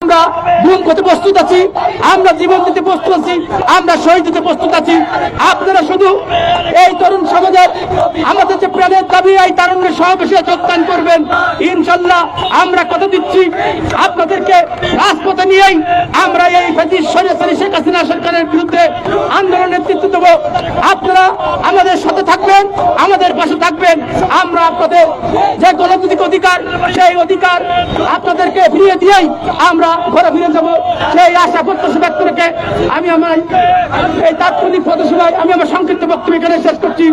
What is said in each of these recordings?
আমরা গুম করতে প্রস্তুত আছি, আমরা জীবন দিতে প্রস্তুত আছি, আমরা শহীদ দিতে প্রস্তুত আছি। আপনারা শুধু এই তরুণ সমাজের আমাদের যে প্রাণের দাবি এই তারুণ্যের সমাবেশে যোগদান করবেন। ইনশাল্লাহ আমরা কথা দিচ্ছি আপনাদেরকে রাজপথে নিয়েই আমরা এই স্বৈরাচারী শেখ হাসিনা সরকারের বিরুদ্ধে আন্দোলনের নেতৃত্ব দেব। আপনারা আমাদের সাথে থাকবেন, আমাদের পাশে থাকবেন। আমরা আপনাদের যে গণতান্ত্রিক অধিকার সেই অধিকার আপনাদেরকে ফিরিয়ে দিয়েই আমরা ঘরে ফিরে যাব, সেই আশা প্রত্যাশা ব্যক্ত রেখে আমি আমার এই তাৎক্ষণিক পথসভায় আমি আমার সংক্ষিপ্ত বক্তব্য এখানে শেষ করছি।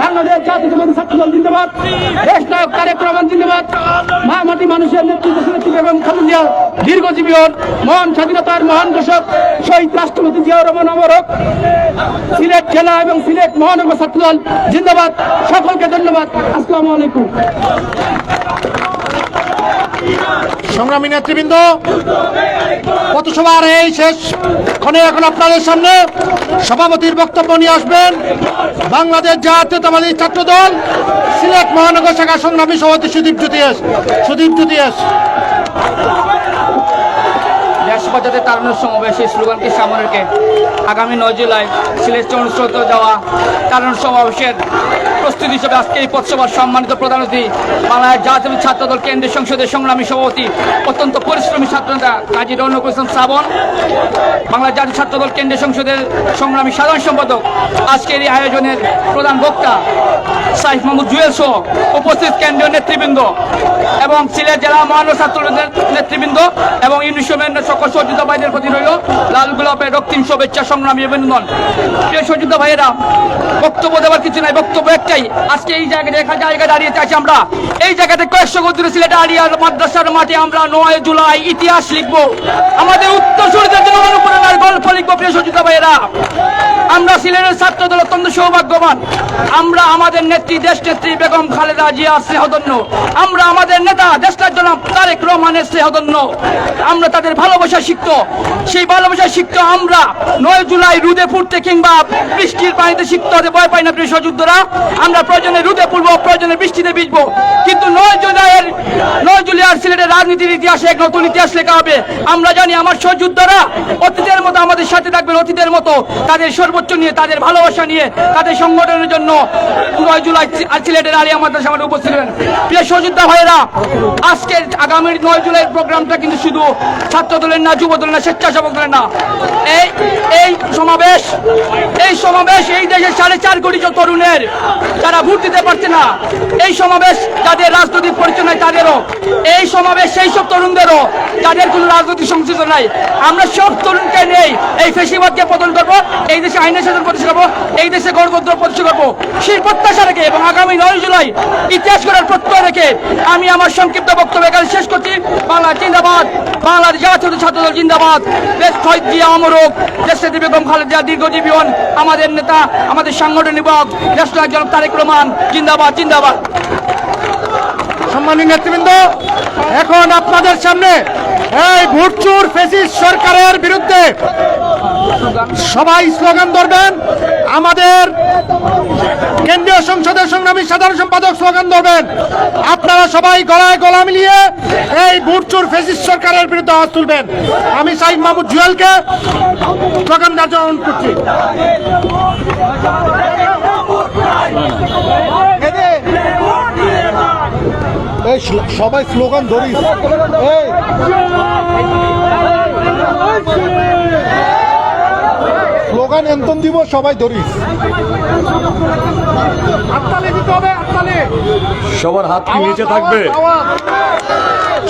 বাংলাদেশ জাতীয়তাবাদী ছাত্রদল জিন্দাবাদ, দেশ নায়ক তারেক রহমান জিন্দাবাদ, মা মাটি মানুষের নেতৃত্ব এবং খালেদা দীর্ঘজীবী হন, মহান স্বাধীনতার মহান ঘোষক শহীদ রাষ্ট্রপতি জিয়াউর রহমান অমরক। সিলেট জেলা এবং সিলেট মহানগর ছাত্রদল জিন্দাবাদ। সকলকে ধন্যবাদ। আসসালামু আলাইকুম। সংগ্রামী নেতৃবৃন্দ, পথসভার এই শেষ ক্ষণে এখন আপনাদের সামনে সভাপতির বক্তব্য নিয়ে আসবেন বাংলাদেশ জাতীয়তাবাদী ছাত্রদল সিলেট মহানগর শাখা সংগ্রামী সভাপতি সুদীপ জ্যোতিষ। দেশবাজারে তারুণ্যের সমাবেশে স্লোগানকে সামনে রেখে আগামী 9 জুলাই সিলেট অনুষ্ঠিত যাওয়া তারুণ্য সমাবেশের প্রস্তুতি হিসেবে আজকে এই পথসভার সম্মানিত প্রধান অতিথি বাংলাদেশ জাতীয় ছাত্রদল কেন্দ্রীয় সংসদের সংগ্রামী সভাপতি অত্যন্ত পরিশ্রমী ছাত্রনেতা কাজী রৌনকুল ইসলাম শ্রাবণ, বাংলাদেশ জাতীয় ছাত্রদল কেন্দ্রীয় সংসদের সংগ্রামী সাধারণ সম্পাদক, আজকের এই আয়োজনের প্রধান বক্তা সাইফ মাহমুদ জুয়েল সহ উপস্থিত কেন্দ্রীয় নেতৃবৃন্দ এবং সিলেট জেলা মহানগর ছাত্রদের নেতৃবৃন্দ এবং ইউনিশনের সকল সহযোদ্ধা ভাইদের প্রতি রইল লাল গোলাপের রক্তিম শুভেচ্ছা সংগ্রামী অভিনন্দন। প্রিয় সহযোদ্ধা ভাইয়েরা, বক্তব্য দেওয়ার কিছু নাই, বক্তব্য একটাই। আজকে এই জায়গায় দাঁড়িয়ে আছি আমরা, এই জায়গাতে কয়েকশো দূরে সিলেট আলিয়া মাদ্রাসার মাঠে আমরা 9 জুলাই ইতিহাস লিখবো, আমাদের উত্তরসূরিদের জন্য অনুপ্রেরণার গল্প লিখবো। প্রিয় সহযোদ্ধা ভাইয়েরা, আমরা সিলেটের ছাত্রদল অত্যন্ত সৌভাগ্যবান। আমরা আমাদের নেত্রী দেশ নেত্রী বেগম খালেদা জিয়া স্নেহধন্য, আমরা আমাদের নেতা দেশটার জন্য তারেক রহমানের স্নেহধন্য, আমরা তাদের ভালোবাসা শিখত। সেই ভালোবাসা শিখত আমরা 9 জুলাই রোদে ফুটতে কিংবা বৃষ্টির পানিতে শিখতে হতে ভয় পাই না। প্রিয় সহযোদ্ধারা, আমরা প্রয়োজনে রোদে পড়বো, প্রয়োজনে বৃষ্টিতে ভিজবো, কিন্তু 9 জুলাই সিলেটের রাজনীতির ইতিহাসে এক নতুন ইতিহাস লেখা হবে। আমরা জানি আমার সহযোদ্ধারা অতীতের মতো আমাদের সাথে থাকবেন, অতীতের মতো তাদের সর্বোচ্চ নিয়ে, তাদের ভালোবাসা নিয়ে, তাদের সংগঠনের জন্য 9 জুলাই সিলেটের আলিয়া মাদ্রাসা আমাদের উপস্থিত হবেন। প্রিয় সহযোদ্ধা ভাইয়েরা, আজকের আগামী 9 জুলাইয়ের প্রোগ্রামটা কিন্তু শুধু ছাত্র দলের না, যুব দলের না, স্বেচ্ছাসেবক দলের না। এই সমাবেশ এই দেশের 4.5 কোটি তরুণের যারা ভোট দিতে পারছে না, এই সমাবেশ যাদের রাজনৈতিক পরিচয় নাই তাদেরও, এই সমাবেশ সেই সব তরুণদেরও যাদের কোনো রাজনৈতিক সংশ্লিষ্ট নাই। আমরা সব তরুণকে নেই এই ফেসিবাদকে পতন করবো, এই দেশে আইনের শাসন প্রতিষ্ঠা করবো, এই দেশে গণতন্ত্র প্রতিষ্ঠা করবো, সেই প্রত্যাশা রেখে এবং আগামী 9 জুলাই ইতিহাস করার প্রত্যয় রেখে আমি আমার সংক্ষিপ্ত বক্তব্য এখানে শেষ করছি। বাংলা জিন্দাবাদ, বাংলাদেশ জাতীয় ছাত্রদল জিন্দাবাদ, দেশ শহীদ জিয়া অমরক, দেশনেত্রী বেগম খালেদা দীর্ঘজীবী হন, আমাদের নেতা, আমাদের সাংগঠনিক দেশ নায়ক জনাব তারেক রহমান জিন্দাবাদ জিন্দাবাদ। সম্মানীয় নেতৃবৃন্দ, এখন আপনাদের সামনে এই ভোটচোর ফ্যাসিস্ট সরকারের বিরুদ্ধে সবাই স্লোগান ধরবেন। আমাদের কেন্দ্রীয় সংসদের সংগ্রামী সাধারণ সম্পাদক স্লোগান ধরবেন। আপনারা সবাই গলায় গলা মিলিয়ে এই ভোটচোর ফ্যাসিস্ট সরকারের বিরুদ্ধে আওয়াজ তুলবেন। আমি সাইফ মাহমুদ জুয়েলকে স্লোগান দেওয়ার জন্য অনুরোধ করছি। সবাই স্লোগান ধরিস, স্লোগান এন্তন দিব, সবাই ধরিস। সবার হাত কি নিচে থাকবে?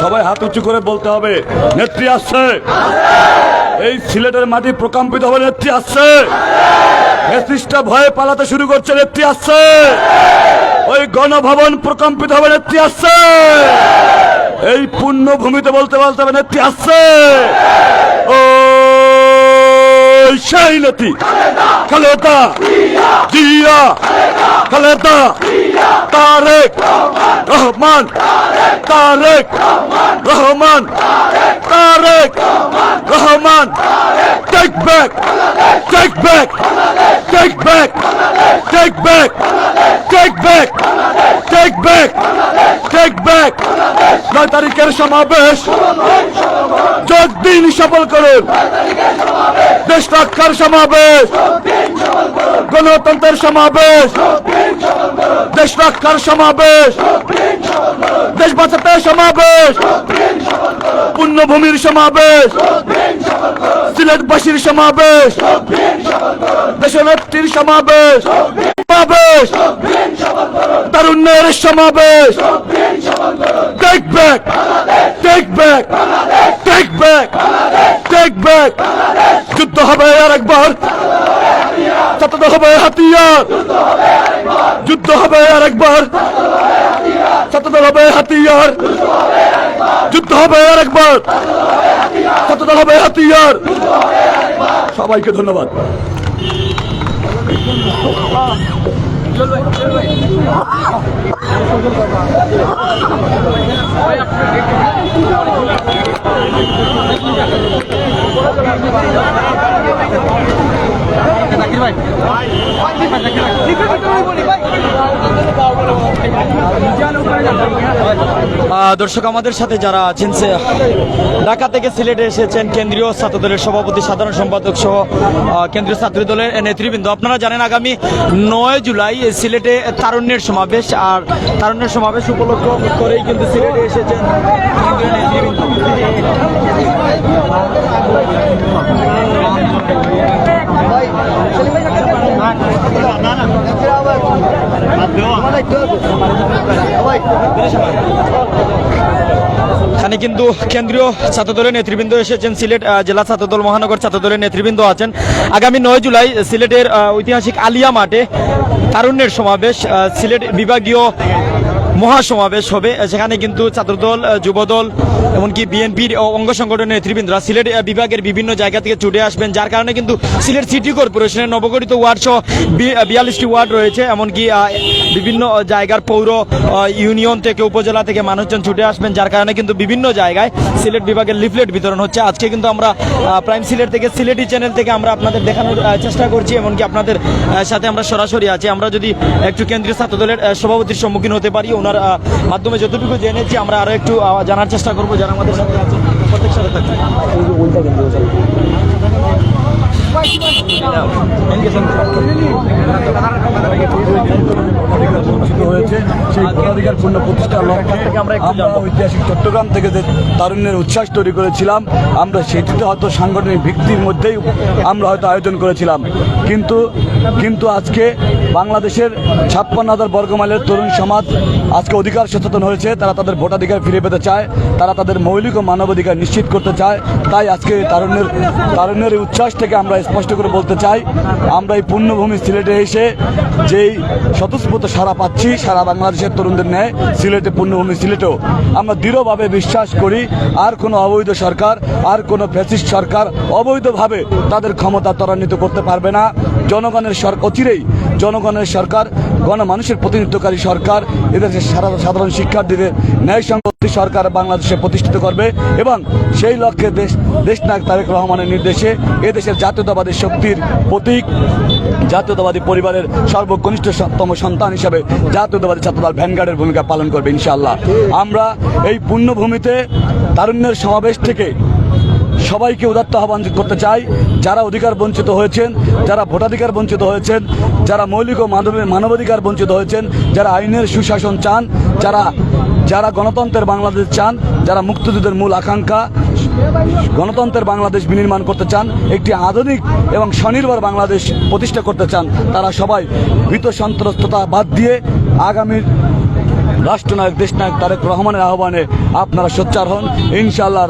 সবাই হাত উঁচু করে বলতে হবে নেত্রী আসছে। এই সিলেটের মাটি প্রকম্পিত হবে, নেত্রী আসছে। ফ্যাসিস্টরা ভয়ে পালাতে শুরু করছে, নেত্রী আসছে। ওই গণভবন প্রকম্পিত হবে, নেত্রী আসছে। এই পুণ্যভূমিতে বলতে বলতে হবে নেত্রী আসছে। ও সেই নেত্রী Khaleda Zia, Khaleda Tarique Rahman, Tarique Rahman, Tarique Rahman. Take back, take back, take back, take back, take back, take back, take back 9 তারিখের সমাবেশ যোগ দিন সফল করুন দেশ রক্ষার সমাবেশ গণতন্ত্রের সমাবেশ দেশ রক্ষার সমাবেশ দেশ বাঁচাতে সমাবেশ পুণ্যভূমির সমাবেশ সিলেটবাসীর সমাবেশ দেশনেত্রীর সমাবেশ সমাবেশ তারুণ্যের সমাবেশ take back take back take back take back যুদ্ধ হবে আর একবার চালাতে হবে হাতিয়ার যুদ্ধ হবে আর একবার চালাতে হবে হাতিয়ার যুদ্ধ হবে আর একবার চালাতে হবে হাতিয়ার সবাইকে ধন্যবাদ দর্শক আমাদের সাথে যারা আছেন ঢাকা থেকে সিলেটে এসেছেন কেন্দ্রীয় ছাত্রদলের সভাপতি সাধারণ সম্পাদক সহ কেন্দ্রীয় ছাত্রদলের নেতৃবৃন্দ। আপনারা জানেন আগামী 9 জুলাই সিলেটে তারুণ্যের সমাবেশ, আর তারুণ্যের সমাবেশ উপলক্ষ করেই কিন্তু সিলেটে এসেছেন কেন্দ্রীয় নেতৃবৃন্দ। এখানে কিন্তু কেন্দ্রীয় ছাত্রদলের নেতৃবৃন্দ এসেছেন, সিলেট জেলা ছাত্রদল মহানগর ছাত্রদলের নেতৃবৃন্দ আছেন। আগামী 9 জুলাই সিলেটের ঐতিহাসিক আলিয়া মাঠে তারুণ্যের সমাবেশ, সিলেট বিভাগীয় মহাসমাবেশ হবে। সেখানে কিন্তু ছাত্রদল, যুবদল, এমনকি বিএনপির অঙ্গ সংগঠনের নেতৃবৃন্দরা সিলেট বিভাগের বিভিন্ন জায়গা থেকে ছুটে আসবেন, যার কারণে কিন্তু সিলেট সিটি কর্পোরেশনের নবগঠিত ওয়ার্ড সহ 42টি ওয়ার্ড রয়েছে, এমনকি বিভিন্ন জায়গার পৌর ইউনিয়ন থেকে উপজেলা থেকে মানুষজন ছুটে আসবেন, যার কারণে কিন্তু বিভিন্ন জায়গায় সিলেট বিভাগের লিফলেট বিতরণ হচ্ছে। আজকে কিন্তু আমরা প্রাইম সিলেট থেকে, সিলেটি চ্যানেল থেকে আমরা আপনাদের দেখানোর চেষ্টা করছি, এমনকি আপনাদের সাথে আমরা সরাসরি আছি। আমরা যদি একটু কেন্দ্রীয় ছাত্রদলের সভাপতির সম্মুখীন হতে পারি, ওনার মাধ্যমে যতটুকু জেনেছি আমরা আরো একটু জানার চেষ্টা করবো যারা আমাদের সাথে আছেন। প্রত্যেক সাথে থাকবে হয়েছে সেই ভোটাধিকার পূর্ণ প্রতিষ্ঠার লক্ষ্য থেকে আমরা ঐতিহাসিক চট্টগ্রাম থেকে যে তারুণ্যের উচ্ছ্বাস তৈরি করেছিলাম, আমরা সেটিতে হয়তো সাংগঠনিক ভিত্তির মধ্যেই আমরা হয়তো আয়োজন করেছিলাম, কিন্তু আজকে বাংলাদেশের 56,000 বর্গমাইলের তরুণ সমাজ আজকে অধিকার সচেতন হয়েছে। তারা তাদের ভোটাধিকার ফিরে পেতে চায়, তারা তাদের মৌলিক ও মানবাধিকার নিশ্চিত করতে চায়। তাই আজকে তারুণ্যের উচ্ছ্বাস থেকে আমরা স্পষ্ট করে বলতে চাই, আমরা এই পুণ্যভূমি সিলেটে এসে যেই স্বতঃস্ফূর্ত সারা পাচ্ছি সারা বাংলাদেশের তরুণদের ন্যায় সিলেটে, পুণ্যভূমি সিলেটেও আমরা দৃঢ়ভাবে বিশ্বাস করি আর কোনো অবৈধ সরকার, আর কোনো ফ্যাসিস্ট সরকার অবৈধভাবে তাদের ক্ষমতা ত্বরান্বিত করতে পারবে না। জনগণের সরকার, অচিরেই জনগণের সরকার, গণমানুষের প্রতিনিধিত্বকারী সরকার এদেশের সাধারণ শিক্ষার্থীদের ন্যায়সঙ্গত সরকার বাংলাদেশে প্রতিষ্ঠিত করবে এবং সেই লক্ষ্যে দেশনায়ক তারেক রহমানের নির্দেশে এদেশের জাতীয়তাবাদী শক্তির প্রতীক, জাতীয়তাবাদী পরিবারের সর্বকনিষ্ঠতম সন্তান হিসাবে জাতীয়তাবাদী ছাত্রদল ভ্যানগার্ডের ভূমিকা পালন করবে ইনশাআল্লাহ। আমরা এই পুণ্যভূমিতে তারুণ্যের সমাবেশ থেকে সবাইকে উদাত্ত আহ্বান করতে চাই, যারা অধিকার বঞ্চিত হয়েছেন, যারা ভোটাধিকার বঞ্চিত হয়েছেন, যারা মৌলিক ও মানবাধিকার বঞ্চিত হয়েছেন, যারা আইনের সুশাসন চান, যারা গণতন্ত্রের বাংলাদেশ চান, যারা মুক্তিযুদ্ধের মূল আকাঙ্ক্ষা গণতন্ত্রের বাংলাদেশ বিনির্মাণ করতে চান, একটি আধুনিক এবং স্বনির্ভর বাংলাদেশ প্রতিষ্ঠা করতে চান, তারা সবাই ভীত সন্ত্রস্ততা বাদ দিয়ে আগামীর রাষ্ট্রনায়ক দেশনায়ক তারেক রহমানের আহ্বানে আপনারা সোচ্চার হন। ইনশাআল্লাহ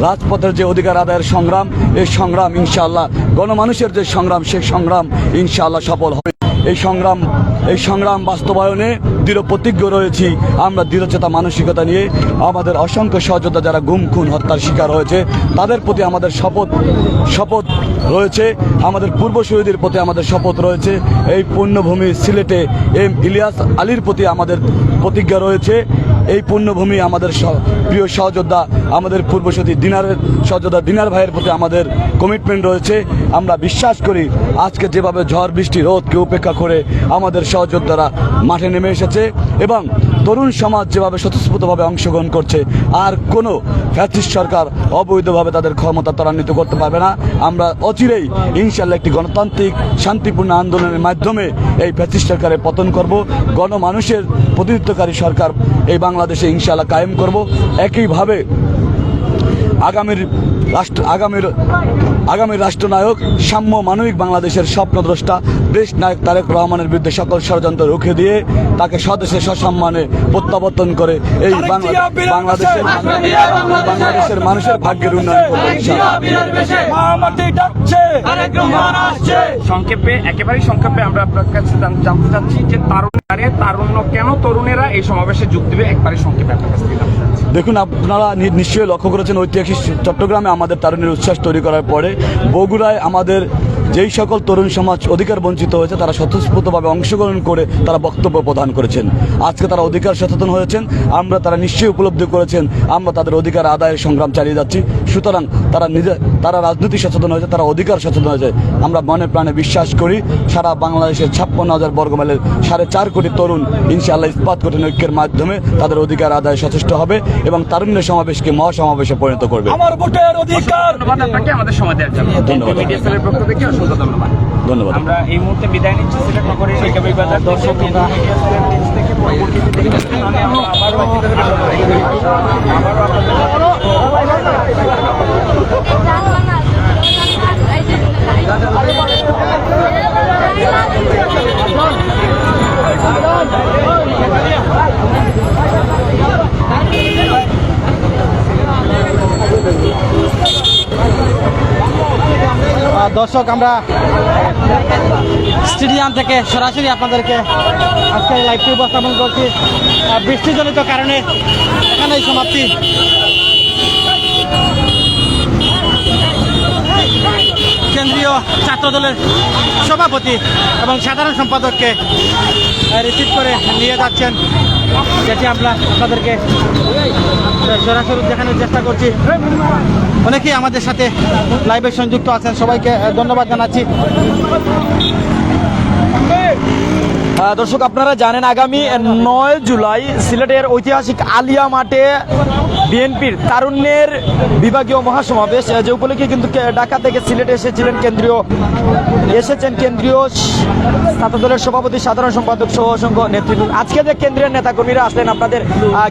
রাজপথের যে অধিকার আদায়ের সংগ্রাম, এই সংগ্রাম ইনশাআল্লাহ গণমানুষের যে সংগ্রাম, সেই সংগ্রাম ইনশাআল্লাহ সফল হবে। এই সংগ্রাম বাস্তবায়নে দৃঢ় প্রতিজ্ঞ রয়েছি। আমরা দৃঢ়চেতা মানসিকতা নিয়ে আমাদের অসংখ্য সহযোদ্ধা যারা গুম খুন হত্যার শিকার হয়েছে তাদের প্রতি আমাদের শপথ রয়েছে, আমাদের পূর্বশহীদের প্রতি আমাদের শপথ রয়েছে। এই পুণ্যভূমি সিলেটে এম ইলিয়াস আলীর প্রতি আমাদের প্রতিজ্ঞা রয়েছে। এই পুণ্যভূমি আমাদের প্রিয় সহযোদ্ধা, আমাদের পূর্বশহীদ সহযোদ্ধা দিনার ভাইয়ের প্রতি আমাদের কমিটমেন্ট রয়েছে। আমরা বিশ্বাস করি আজকে যেভাবে ঝড় বৃষ্টি রোদকে উপেক্ষা করে আমাদের সহযোদ্ধারা মাঠে নেমে এসেছে, হচ্ছে এবং তরুণ সমাজ যেভাবে স্বতঃস্ফূর্তভাবে অংশগ্রহণ করছে, আর কোনো ফ্যাসিস্ট সরকার অবৈধভাবে তাদের ক্ষমতা ত্বরান্বিত করতে পারবে না। আমরা অচিরেই ইনশাল্লাহ একটি গণতান্ত্রিক শান্তিপূর্ণ আন্দোলনের মাধ্যমে এই ফ্যাসিস্ট সরকারের পতন করব, গণমানুষের প্রতিনিধিত্বকারী সরকার এই বাংলাদেশে ইনশাল্লাহ কায়েম করব। একইভাবে আগামীর রাষ্ট্রনায়ক সাম্য মানবিক বাংলাদেশের স্বপ্নদ্রষ্টা দেশ নায়ক তারেক রহমানের বিরুদ্ধে সকল ষড়যন্ত্র রুখে দিয়ে তাকে স্বদেশে সসম্মানে প্রত্যাবর্তন করে এই বাংলাদেশের মানুষের ভাগ্যের উন্নয়ন করবে সংক্ষেপে, একেবারেই সংক্ষেপে আমরা আপনার কাছে জানতে চাচ্ছি যে তারুণ্য কেন তরুণেরা এই সমাবেশে যোগ দেবে, একবারে সংক্ষেপে আপনার কাছ থেকে জানতে চাচ্ছি। দেখুন, আপনারা নিশ্চয়ই লক্ষ্য করেছেন ঐতিহাসিক চট্টগ্রামে আমাদের তারুণ্যের উচ্ছ্বাস তৈরি করার পরে বগুড়ায় আমাদের যেই সকল তরুণ সমাজ অধিকার বঞ্চিত হয়েছে তারা স্বতঃস্ফূর্তভাবে অংশগ্রহণ করে তারা বক্তব্য প্রদান করেছেন। আজকে তারা অধিকার সচেতন হয়েছেন, তারা নিশ্চয়ই উপলব্ধি করেছেন আমরা তাদের অধিকার আদায়ের সংগ্রাম চালিয়ে যাচ্ছি। সুতরাং তারা রাজনীতি সচেতন হয়েছে, তারা অধিকার সচেতন হয়েছে। আমরা মনে প্রাণে বিশ্বাস করি সারা বাংলাদেশের 56,000 বর্গমাইলের 4.5 কোটি তরুণ ইনশাআল্লাহ ইস্পাত কঠিন ঐক্যের মাধ্যমে তাদের অধিকার আদায় সচেষ্ট হবে এবং তারুণ্য সমাবেশকে মহাসমাবেশে পরিণত করবে। আমার ভোটের অধিকার। ধন্যবাদ আপনাকে আমাদের সময় দেওয়ার জন্য। ধন্যবাদ। মিডিয়া সেলের পক্ষ থেকে অসংখ্য ধন্যবাদ। ধন্যবাদ। আমরা এই মুহূর্তে বিদায় নিচ্ছি সিলেট নগরীর ঐক্যবাহী বাজার দর্শক মিডিয়া সেলের পেজ থেকে। পরবর্তীতে আবারও দর্শক, আমরা স্টেডিয়াম থেকে সরাসরি আপনাদেরকে আজকে লাইভটি উপস্থাপন করছি। বৃষ্টিজনিত কারণে এখানেই সমাপ্তি। কেন্দ্রীয় ছাত্রদলের সভাপতি এবং সাধারণ সম্পাদককে রিসিভ করে নিয়ে যাচ্ছেন, যেটি আমরা আপনাদেরকে সরাসরি দেখানোর চেষ্টা করছি। অনেকেই আমাদের সাথে লাইভে সংযুক্ত আছেন, সবাইকে ধন্যবাদ জানাচ্ছি। দর্শক, আপনারা জানেন আগামী 9 জুলাই সিলেটের ঐতিহাসিক আলিয়া মাঠে বিএনপির তারুণ্যের বিভাগীয় মহাসমাবেশ, যে উপলক্ষে কিন্তু ঢাকা থেকে সিলেটে এসেছেন কেন্দ্রীয় ছাত্রদলের সভাপতি, সাধারণ সম্পাদক সহ অসংখ্য নেতৃবৃন্দ। আজকে যে কেন্দ্রীয় নেতাকর্মীরা আসলেন, আপনাদের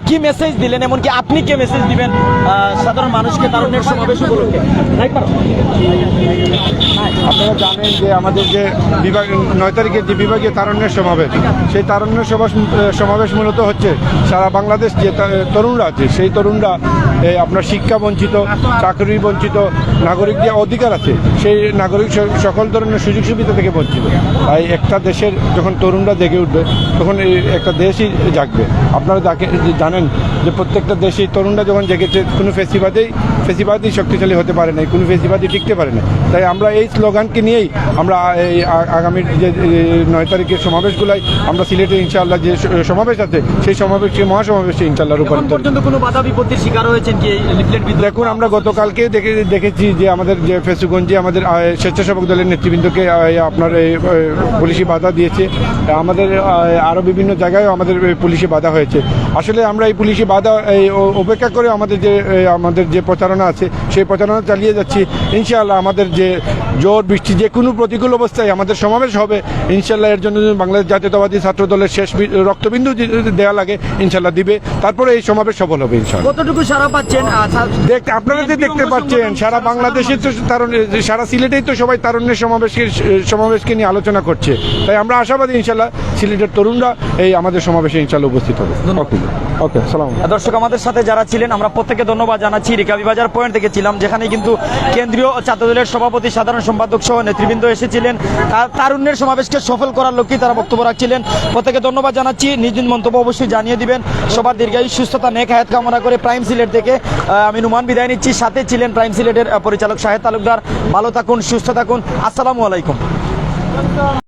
কি মেসেজ দিলেন, এমনকি আপনি কি মেসেজ দিবেন সাধারণ মানুষকে তারুণ্যের সমাবেশ উপলক্ষে? আপনারা জানেন যে আমাদের যে 9 তারিখের যে বিভাগীয় তারুণ্যের সমাবেশ, সেই তারুণ্যের সমাবেশ মূলত হচ্ছে সারা বাংলাদেশ যে তরুণরা আছে, সেই তরুণরা আপনার শিক্ষা বঞ্চিত, চাকরি বঞ্চিত, নাগরিক যে অধিকার আছে সেই নাগরিক সকল ধরনের সুযোগ সুবিধা থেকে বঞ্চিত। তাই একটা দেশের যখন তরুণরা জেগে উঠবে তখন একটা দেশই জাগবে। আপনারা জানেন যে প্রত্যেকটা দেশেই তরুণরা যখন জেগেছে কোনো ফেসিবাদই শক্তিশালী হতে পারে না, কোনো ফেসিবাদই টিকতে পারে না। তাই আমরা এই স্লোগানকে নিয়েই আমরা এই আগামীর যে 9 তারিখের সমাবেশগুলাই আমরা সিলেটে ইনশাআল্লাহ যে সমাবেশ আছে সেই সমাবেশকে মহাসমাবেশে ইনশাআল্লাহ রূপান্তর। পর্যন্ত কোনো বাধা বিপত্তির শিকার হয়েছেন কি এই লিফলেট বিতরণ? দেখুন, আমরা গতকালকে দেখেছি যে আমাদের যে ফেসুগঞ্জে আমাদের স্বেচ্ছাসেবক দলের নেতৃবৃন্দকে আপনার এই পুলিশি বাধা দিয়েছে। আমাদের আরও বিভিন্ন জায়গায়ও আমাদের পুলিশি বাধা হয়েছে। আসলে আমরা এই পুলিশি বাধা উপেক্ষা করে আমাদের যে প্রচারণা আছে সেই প্রচারণা চালিয়ে যাচ্ছি। ইনশাআল্লাহ আমাদের যে জোর বৃষ্টি, যে কোনো প্রতিকূল অবস্থায় আমাদের সমাবেশ হবে ইনশাআল্লাহ। এর জন্য বাংলাদেশ জাতীয়তাবাদী ছাত্র দলের শেষ রক্তবিন্দু দেওয়া লাগে ইনশাআল্লাহ দিবে, তারপরে এই সমাবেশ সফল হবে ইনশাআল্লাহ। কতটুকু সারা পাচ্ছেন? আপনারা যে দেখতে পাচ্ছেন সারা বাংলাদেশে তো সারা সিলেটেই তো সবাই তারুণ্যের সমাবেশকে নিয়ে আলোচনা করছে। তাই আমরা আশাবাদী ইনশাআল্লাহ সিলেটের তরুণরা এই আমাদের সমাবেশে ইনশাআল্লাহ উপস্থিত হবে। ওকে, সালাম। দর্শক, আমাদের সাথে যারা ছিলেন আমরা প্রত্যেকে ধন্যবাদ জানাচ্ছি। রিকাবি বাজার পয়েন্ট থেকে ছিলাম, যেখানে কিন্তু কেন্দ্রীয় ছাত্রদলের সভাপতি, সাধারণ সম্পাদক সহ নেতৃবৃন্দ এসেছিলেন। তারুণ্যের সমাবেশকে সফল করার লক্ষ্যে তারা বক্তব্য রাখছিলেন। প্রত্যেকে ধন্যবাদ জানাচ্ছি। নিজ নিজ মন্তব্য অবশ্যই জানিয়ে দিবেন। সবার দীর্ঘায়ু, সুস্থতা, নেক হায়াত কামনা করে প্রাইম সিলেট থেকে আমি নুমান বিদায় নিচ্ছি। সাথে ছিলেন প্রাইম সিলেটের পরিচালক শাহেদ তালুকদার। ভালো থাকুন, সুস্থ থাকুন। আসসালামু আলাইকুম।